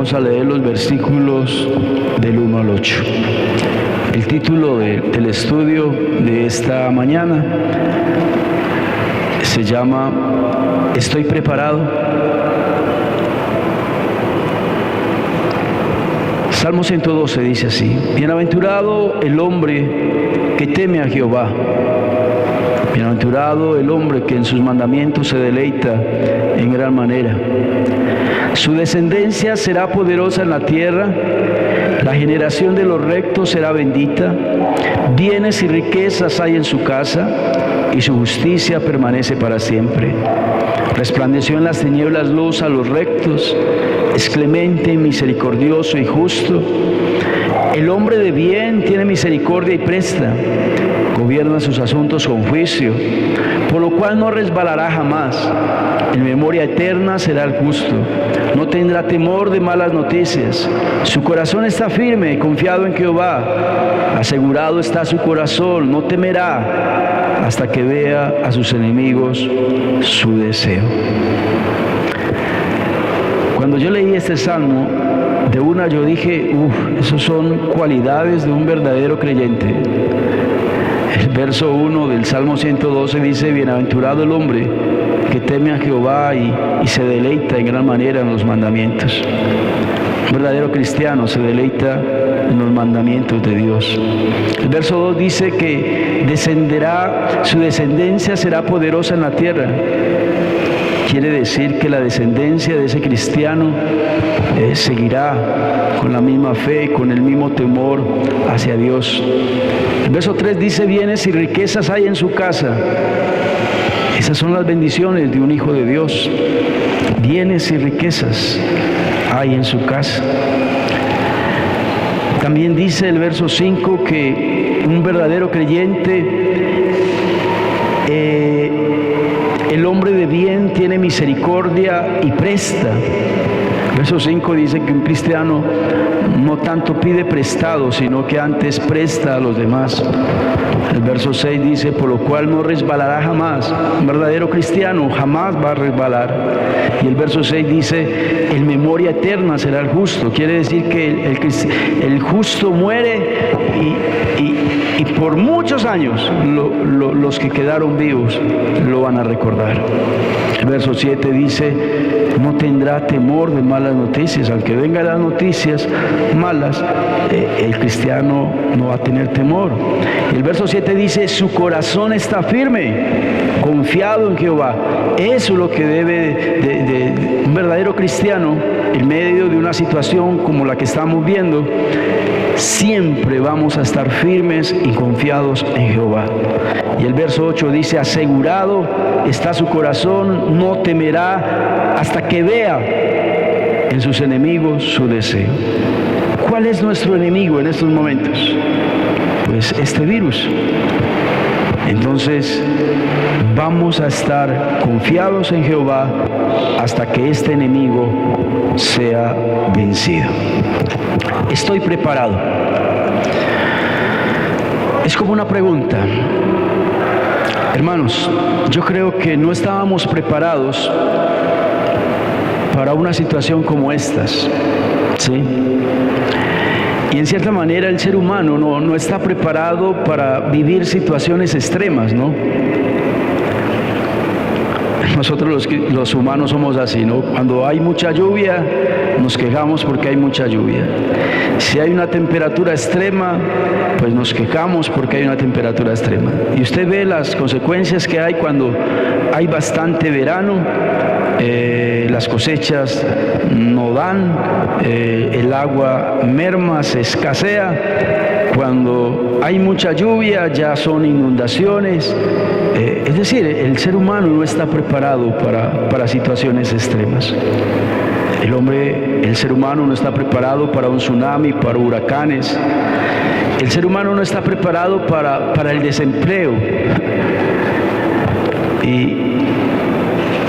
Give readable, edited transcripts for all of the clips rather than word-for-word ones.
Vamos a leer los versículos del 1 al 8. El título del estudio de esta mañana se llama ¿Estoy preparado? Salmo 112 dice así: Bienaventurado el hombre que teme a Jehová. Bienaventurado el hombre que en sus mandamientos se deleita en gran manera. Su descendencia será poderosa en la tierra, la generación de los rectos será bendita. Bienes y riquezas hay en su casa, y su justicia permanece para siempre. Resplandeció en las tinieblas luz a los rectos, es clemente, misericordioso y justo. El hombre de bien tiene misericordia y presta, gobierna sus asuntos con juicio, por lo cual no resbalará jamás. En memoria eterna será el justo, no tendrá temor de malas noticias. Su corazón está firme, confiado en Jehová, asegurado está su corazón, no temerá hasta que vea a sus enemigos su deseo. Cuando yo leí este salmo, de una yo dije, esos son cualidades de un verdadero creyente. El verso 1 del Salmo 112 dice: Bienaventurado el hombre que teme a Jehová y se deleita en gran manera en los mandamientos. Un verdadero cristiano se deleita en los mandamientos de Dios. El verso 2 dice que su descendencia será poderosa en la tierra. Quiere decir que la descendencia de ese cristiano seguirá con la misma fe, con el mismo temor hacia Dios. El verso 3 dice: bienes y riquezas hay en su casa. Esas son las bendiciones de un hijo de Dios. Bienes y riquezas hay en su casa. También dice el verso 5 que un verdadero creyente, el hombre de bien tiene misericordia y presta. Verso 5 dice que un cristiano no tanto pide prestado, sino que antes presta a los demás. El verso 6 dice: por lo cual no resbalará jamás. Un verdadero cristiano jamás va a resbalar. Y el verso 6 dice: en memoria eterna será el justo. Quiere decir que el justo muere y por muchos años los que quedaron vivos lo van a recordar. El verso 7 dice: no tendrá temor de malas noticias. Aunque vengan las noticias malas, el cristiano no va a tener temor. El verso 7 dice: su corazón está firme, confiado en Jehová. Eso es lo que debe de un verdadero cristiano en medio de una situación como la que estamos viendo. Siempre vamos a estar firmes y confiados en Jehová. Y el verso 8 dice: asegurado está su corazón, no temerá hasta que vea en sus enemigos su deseo. ¿Cuál es nuestro enemigo en estos momentos? Pues este virus. Entonces vamos a estar confiados en Jehová hasta que este enemigo sea vencido. Estoy preparado. Es como una pregunta. Hermanos, yo creo que no estábamos preparados para una situación como estas, ¿sí? Y en cierta manera el ser humano no está preparado para vivir situaciones extremas, ¿no? Nosotros los humanos somos así, ¿no? Cuando hay mucha lluvia, nos quejamos porque hay mucha lluvia. Si hay una temperatura extrema, pues nos quejamos porque hay una temperatura extrema. Y usted ve las consecuencias que hay cuando hay bastante verano. Las cosechas no dan, el agua merma, se escasea. Cuando hay mucha lluvia ya son inundaciones. Es decir, el ser humano no está preparado para situaciones extremas. El ser humano no está preparado para un tsunami, para huracanes. El ser humano no está preparado para el desempleo.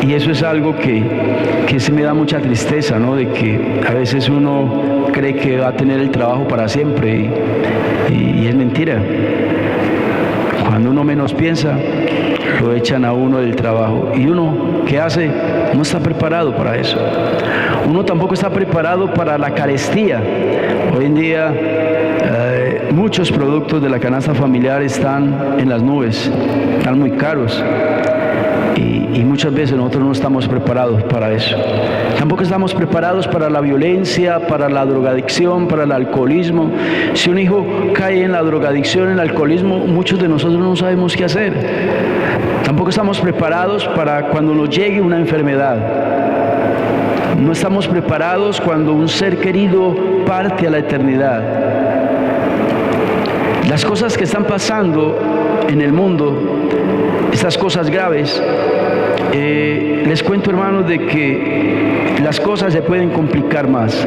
Y eso es algo que se me da mucha tristeza, ¿no? De que a veces uno cree que va a tener el trabajo para siempre y es mentira. Cuando uno menos piensa, lo echan a uno del trabajo. Y uno, ¿qué hace? No está preparado para eso. Uno tampoco está preparado para la carestía. Hoy en día muchos productos de la canasta familiar están en las nubes, están muy caros. Y muchas veces nosotros no estamos preparados para eso. Tampoco estamos preparados para la violencia, para la drogadicción, para el alcoholismo. Si un hijo cae en la drogadicción, en el alcoholismo, muchos de nosotros no sabemos qué hacer. Tampoco estamos preparados para cuando nos llegue una enfermedad. No estamos preparados cuando un ser querido parte a la eternidad. Las cosas que están pasando en el mundo, estas cosas graves, les cuento, hermanos, de que las cosas se pueden complicar más.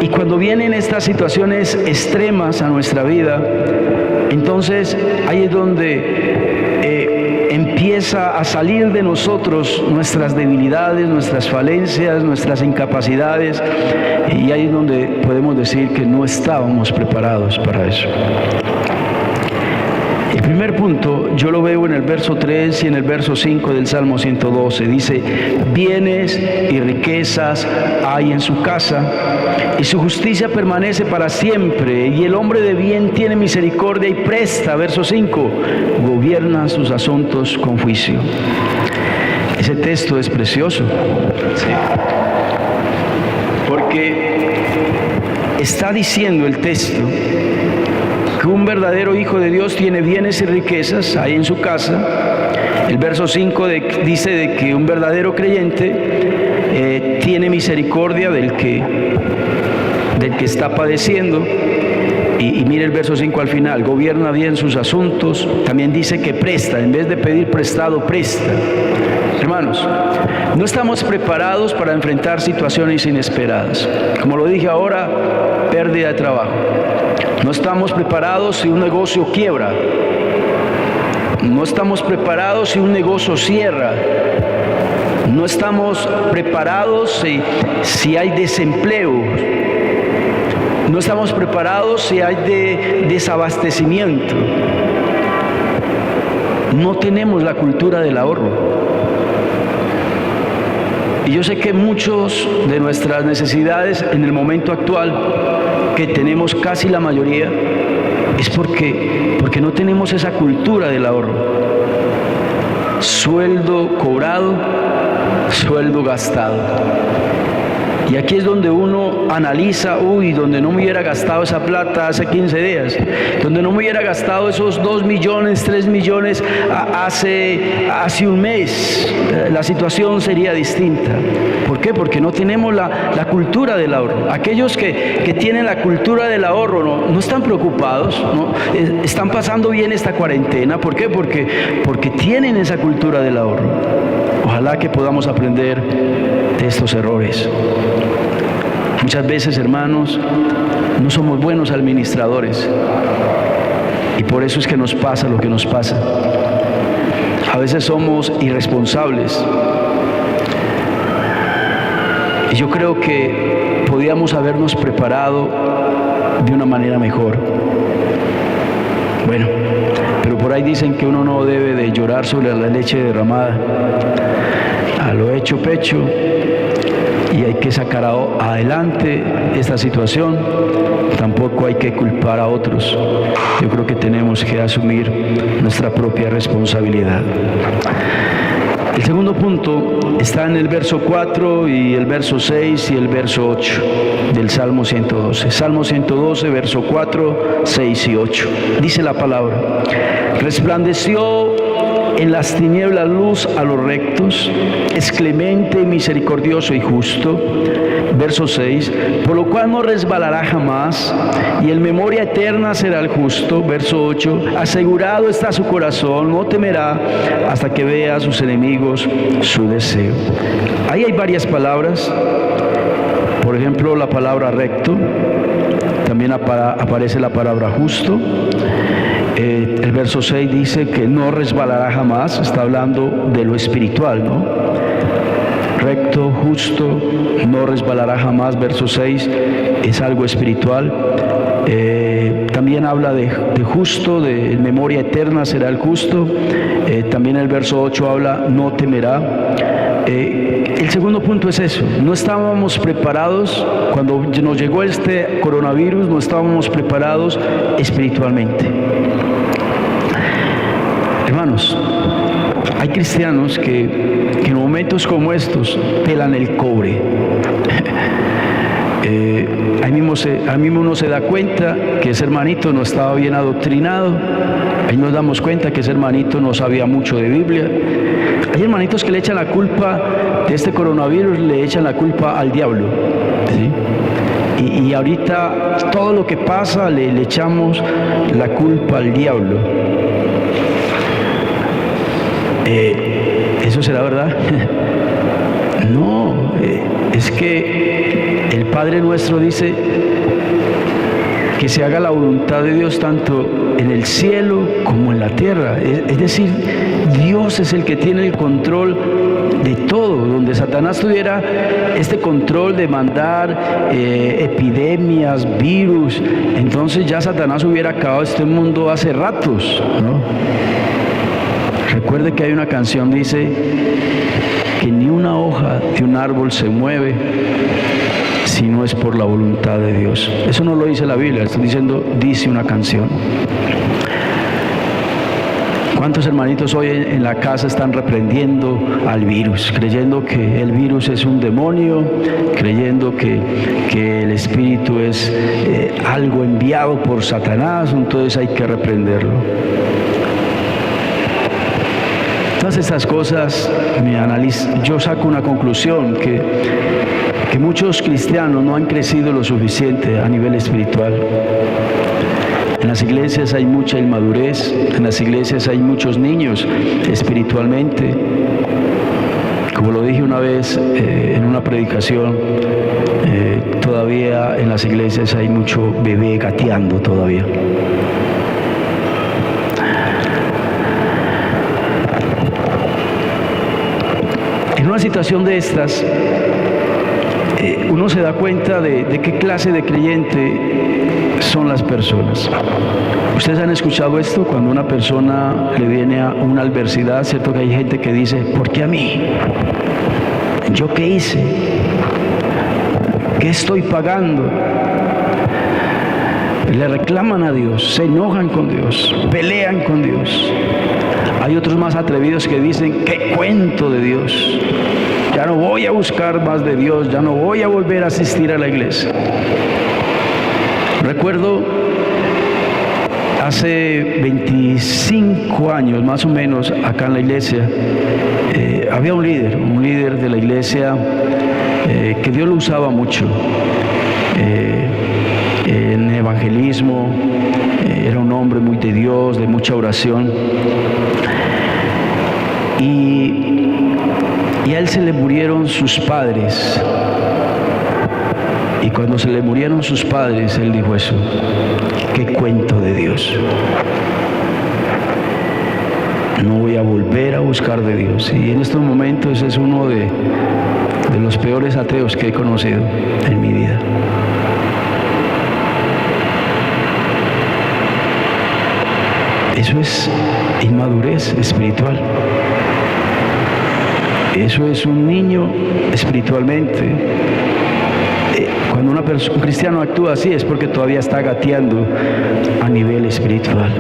Y cuando vienen estas situaciones extremas a nuestra vida, entonces ahí es donde empieza a salir de nosotros nuestras debilidades, nuestras falencias, nuestras incapacidades, y ahí es donde podemos decir que no estábamos preparados para eso. El primer punto yo lo veo en el verso 3 y en el verso 5 del Salmo 112. Dice: bienes y riquezas hay en su casa, y su justicia permanece para siempre, y el hombre de bien tiene misericordia y presta. Verso 5: gobierna sus asuntos con juicio. Ese texto es precioso, sí, porque está diciendo el texto que un verdadero hijo de Dios tiene bienes y riquezas ahí en su casa. El verso 5 dice de que un verdadero creyente tiene misericordia del que está padeciendo. Y mire el verso 5 al final: gobierna bien sus asuntos. También dice que presta, en vez de pedir prestado, presta. Hermanos, no estamos preparados para enfrentar situaciones inesperadas. Como lo dije ahora, pérdida de trabajo. No estamos preparados si un negocio quiebra. No estamos preparados si un negocio cierra. No estamos preparados si hay desempleo. No estamos preparados si hay desabastecimiento. No tenemos la cultura del ahorro. Y yo sé que muchos de nuestras necesidades en el momento actual, que tenemos casi la mayoría, es porque no tenemos esa cultura del ahorro. Sueldo cobrado, sueldo gastado. Y aquí es donde uno analiza: donde no me hubiera gastado esa plata hace 15 días, donde no me hubiera gastado esos 2 millones, 3 millones hace un mes, la situación sería distinta. ¿Por qué? Porque no tenemos la cultura del ahorro. Aquellos que tienen la cultura del ahorro no están preocupados, ¿no? Están pasando bien esta cuarentena. ¿Por qué? Porque tienen esa cultura del ahorro. Ojalá que podamos aprender de estos errores. Muchas veces, hermanos, no somos buenos administradores, y por eso es que nos pasa lo que nos pasa. A veces somos irresponsables, y yo creo que podíamos habernos preparado de una manera mejor. Bueno, pero por ahí dicen que uno no debe de llorar sobre la leche derramada. A lo hecho pecho, y hay que sacar adelante esta situación. Tampoco hay que culpar a otros. Yo creo que tenemos que asumir nuestra propia responsabilidad. El segundo punto está en el verso 4 y el verso 6 y el verso 8 del Salmo 112. Salmo 112, verso 4, 6 y 8. Dice la palabra: resplandeció en las tinieblas luz a los rectos, es clemente y misericordioso y justo. Verso 6: por lo cual no resbalará jamás, y en memoria eterna será el justo. Verso 8: asegurado está su corazón, no temerá hasta que vea a sus enemigos su deseo. Ahí hay varias palabras. Por ejemplo, la palabra recto. También aparece la palabra justo. El verso 6 dice que no resbalará jamás. Está hablando de lo espiritual, ¿no? Recto, justo, no resbalará jamás. Verso 6 es algo espiritual. También habla de justo, de memoria eterna será el justo. También el verso 8 habla no temerá. el segundo punto es eso, no estábamos preparados, cuando nos llegó este coronavirus, no estábamos preparados espiritualmente. Hermanos, hay cristianos que en momentos como estos pelan el cobre. Ahí mismo uno se da cuenta que ese hermanito no estaba bien adoctrinado. Ahí nos damos cuenta que ese hermanito no sabía mucho de Biblia. Hay hermanitos que le echan la culpa de este coronavirus, le echan la culpa al diablo, ¿sí? Y ahorita todo lo que pasa le echamos la culpa al diablo. ¿Eso será verdad? No, es que el Padre nuestro dice que se haga la voluntad de Dios tanto en el cielo como en la tierra. Es decir, Dios es el que tiene el control de todo. Donde Satanás tuviera este control de mandar epidemias, virus, entonces ya Satanás hubiera acabado este mundo hace ratos, ¿no? Recuerde que hay una canción, dice que ni una hoja de un árbol se mueve si no es por la voluntad de Dios. Eso no lo dice la Biblia, estoy diciendo, dice una canción. ¿Cuántos hermanitos hoy en la casa están reprendiendo al virus, creyendo que el virus es un demonio, creyendo que el espíritu es algo enviado por Satanás, entonces hay que reprenderlo? Todas estas cosas, yo saco una conclusión, que muchos cristianos no han crecido lo suficiente a nivel espiritual. En las iglesias hay mucha inmadurez, en las iglesias hay muchos niños espiritualmente. Como lo dije una vez en una predicación, todavía en las iglesias hay mucho bebé gateando todavía. En una situación de estas, uno se da cuenta de qué clase de creyente son las personas. Ustedes han escuchado esto, cuando una persona le viene a una adversidad, ¿cierto? Que hay gente que dice, ¿por qué a mí? ¿Yo qué hice? ¿Qué estoy pagando? Le reclaman a Dios, se enojan con Dios, pelean con Dios. Hay otros más atrevidos que dicen, ¿qué cuento de Dios? Ya no voy a buscar más de Dios, ya no voy a volver a asistir a la iglesia. Recuerdo hace 25 años más o menos acá en la iglesia, había un líder de la iglesia que Dios lo usaba mucho en evangelismo. Era un hombre muy de Dios, de mucha oración, y a él se le murieron sus padres. Y cuando se le murieron sus padres, él dijo eso, ¿qué cuento de Dios? No voy a volver a buscar de Dios. Y en estos momentos es uno de los peores ateos que he conocido en mi vida. Eso es inmadurez espiritual. Eso es un niño espiritualmente. Cuando un cristiano actúa así es porque todavía está gateando a nivel espiritual.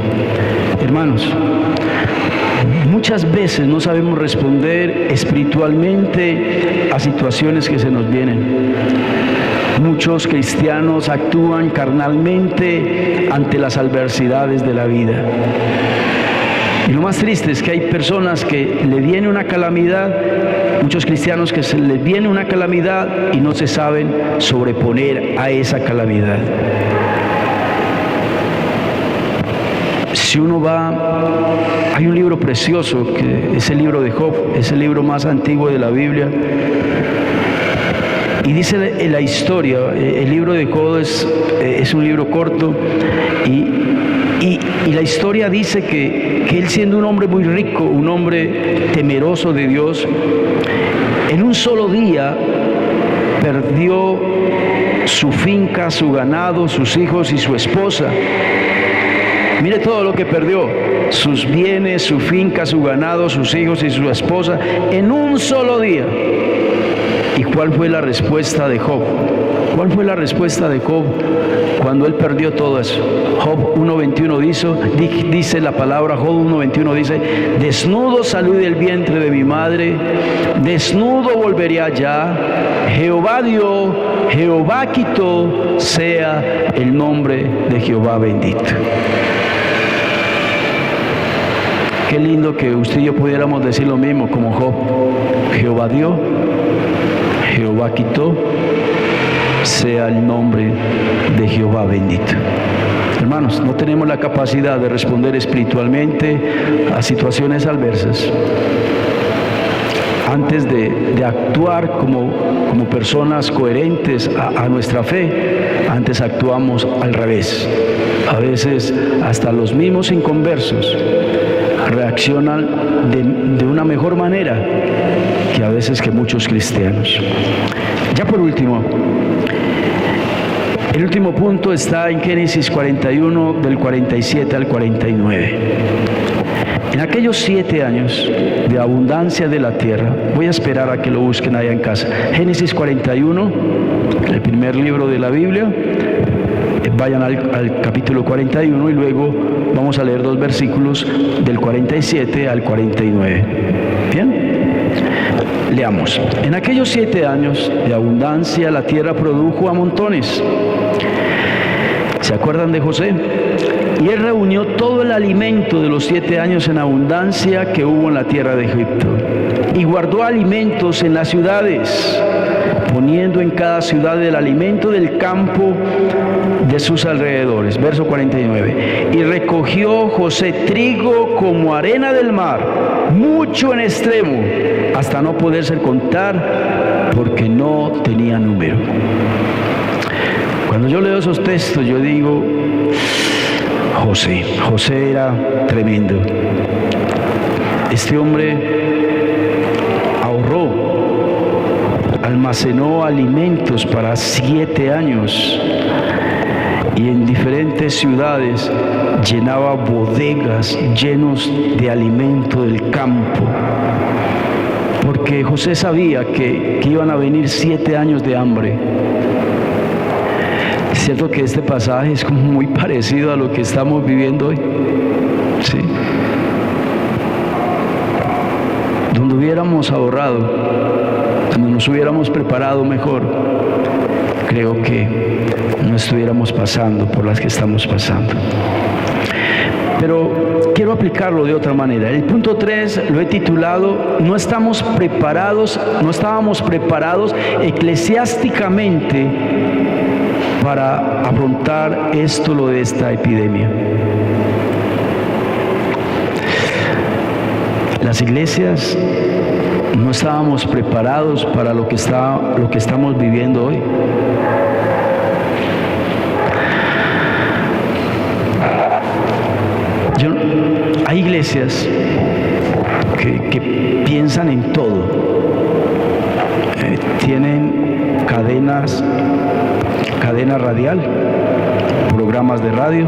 Hermanos, muchas veces no sabemos responder espiritualmente a situaciones que se nos vienen. Muchos cristianos actúan carnalmente ante las adversidades de la vida. Y lo más triste es que hay personas que le viene una calamidad, muchos cristianos que se les viene una calamidad y no se saben sobreponer a esa calamidad. Si uno va, hay un libro precioso que es el libro de Job, es el libro más antiguo de la Biblia. Y dice la historia, el libro de Job es un libro corto, y la historia dice que él, siendo un hombre muy rico, un hombre temeroso de Dios, en un solo día perdió su finca, su ganado, sus hijos y su esposa. Mire todo lo que perdió: sus bienes, su finca, su ganado, sus hijos y su esposa, en un solo día. ¿Y cuál fue la respuesta de Job? ¿Cuál fue la respuesta de Job cuando él perdió todo eso? Job 1:21 dice la palabra, Job 1:21 dice: desnudo salí del vientre de mi madre, desnudo volveré allá. Jehová dio, Jehová quitó, sea el nombre de Jehová bendito. Qué lindo que usted y yo pudiéramos decir lo mismo como Job. Jehová dio, Jehová quitó, sea el nombre de Jehová bendito. Hermanos, no tenemos la capacidad de responder espiritualmente a situaciones adversas. Antes de actuar como personas coherentes a nuestra fe, antes actuamos al revés. A veces hasta los mismos inconversos reaccionan de una mejor manera que a veces que muchos cristianos. Ya por último, el último punto está en Génesis 41, del 47 al 49. En aquellos 7 años de abundancia de la tierra, voy a esperar a que lo busquen allá en casa. Génesis 41, el primer libro de la Biblia. Vayan al capítulo 41 y luego vamos a leer 2 versículos del 47 al 49. ¿Bien? Leamos. En aquellos 7 años de abundancia la tierra produjo a montones. ¿Se acuerdan de José? Y él reunió todo el alimento de los 7 años en abundancia que hubo en la tierra de Egipto. Y guardó alimentos en las ciudades, poniendo en cada ciudad el alimento del campo de sus alrededores. Verso 49. Y recogió José trigo como arena del mar, mucho en extremo, hasta no poderse contar, porque no tenía número. Cuando yo leo esos textos, yo digo, José era tremendo. Este hombre ahorró, almacenó alimentos para 7 años y en diferentes ciudades llenaba bodegas llenos de alimento del campo, porque José sabía que iban a venir 7 años de hambre. Es cierto que este pasaje es como muy parecido a lo que estamos viviendo hoy, ¿sí? Donde hubiéramos ahorrado, donde nos hubiéramos preparado mejor, creo que no estuviéramos pasando por las que estamos pasando. Pero quiero aplicarlo de otra manera. El punto 3 lo he titulado: no estábamos preparados eclesiásticamente para afrontar lo de esta epidemia. Las iglesias no estábamos preparados para lo que estamos viviendo hoy. Hay iglesias que piensan en todo. Tienen cadena radial, programas de radio,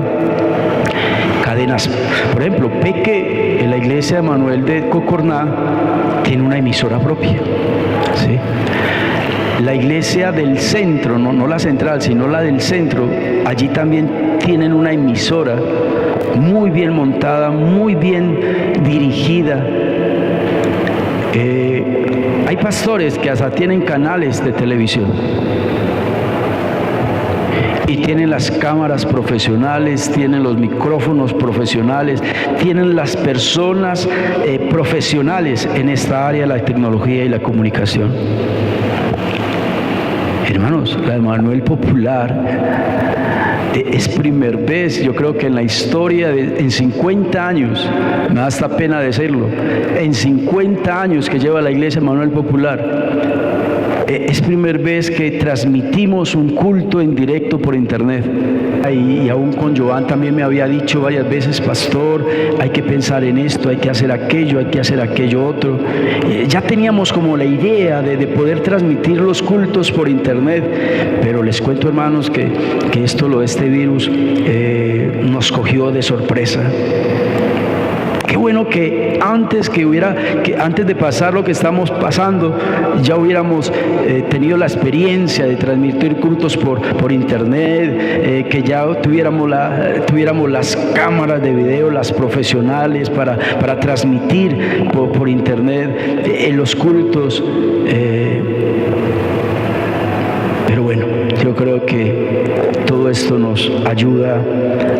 cadenas. Por ejemplo, Peque, en la iglesia de Manuel de Cocorná, tiene una emisora propia, ¿sí? La iglesia del centro, no la central, sino la del centro, allí también tienen una emisora muy bien montada, muy bien dirigida. Hay pastores que hasta tienen canales de televisión y tienen las cámaras profesionales, tienen los micrófonos profesionales, tienen las personas profesionales en esta área de la tecnología y la comunicación. Hermanos, la Emanuel Popular es primer vez, yo creo que en la historia, en 50 años, me da hasta pena decirlo, en 50 años que lleva la iglesia Emanuel Popular, es primer vez que transmitimos un culto en directo por internet. Y aún con Joan también me había dicho varias veces: pastor, hay que pensar en esto, hay que hacer aquello otro. Ya teníamos como la idea de poder transmitir los cultos por internet, pero les cuento, hermanos, que este virus nos cogió de sorpresa. Qué bueno que antes de pasar lo que estamos pasando, ya hubiéramos tenido la experiencia de transmitir cultos por internet, que ya tuviéramos las cámaras de video, las profesionales para transmitir por internet en los cultos. Pero bueno, yo creo que todo esto nos ayuda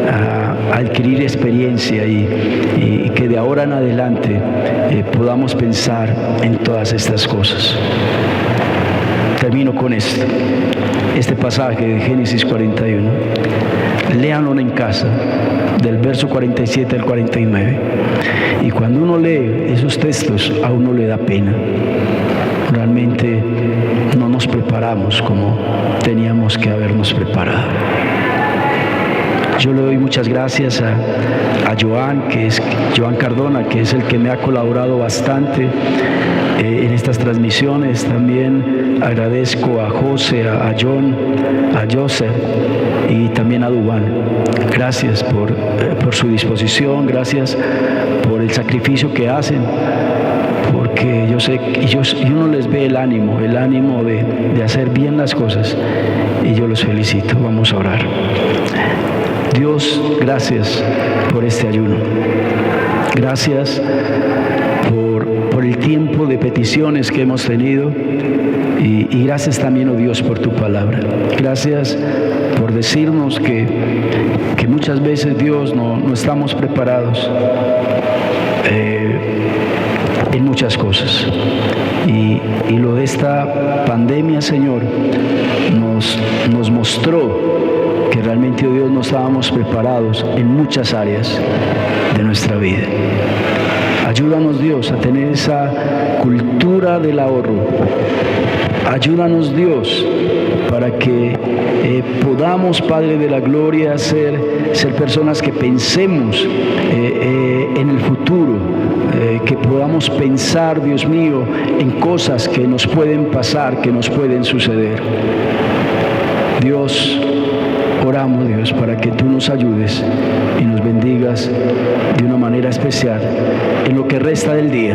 a adquirir experiencia y que de ahora en adelante podamos pensar en todas estas cosas. Termino con esto. Este pasaje de Génesis 41. Léanlo en casa, del verso 47 al 49. Y cuando uno lee esos textos, a uno le da pena. Realmente no nos preparamos como teníamos que habernos preparado. Yo le doy muchas gracias a Joan Cardona, que es el que me ha colaborado bastante en estas transmisiones. También agradezco a José, a John, a Joseph y también a Dubán. Gracias por su disposición, gracias por el sacrificio que hacen, porque yo sé y uno les ve el ánimo de hacer bien las cosas, y yo los felicito. Vamos a orar. Dios, gracias por este ayuno. Gracias por el tiempo de peticiones que hemos tenido, y gracias también, oh Dios, por tu palabra. Gracias por decirnos que muchas veces, Dios, no estamos preparados en muchas cosas. Y lo de esta pandemia, Señor, nos mostró que realmente, oh Dios, no estábamos preparados en muchas áreas de nuestra vida. Ayúdanos, Dios, a tener esa cultura del ahorro. Ayúdanos, Dios, para que podamos, Padre de la Gloria, ser personas que pensemos en el futuro, que podamos pensar, Dios mío, en cosas que nos pueden pasar, que nos pueden suceder. Dios, oramos, Dios, para que tú nos ayudes y nos bendigas de una manera especial en lo que resta del día.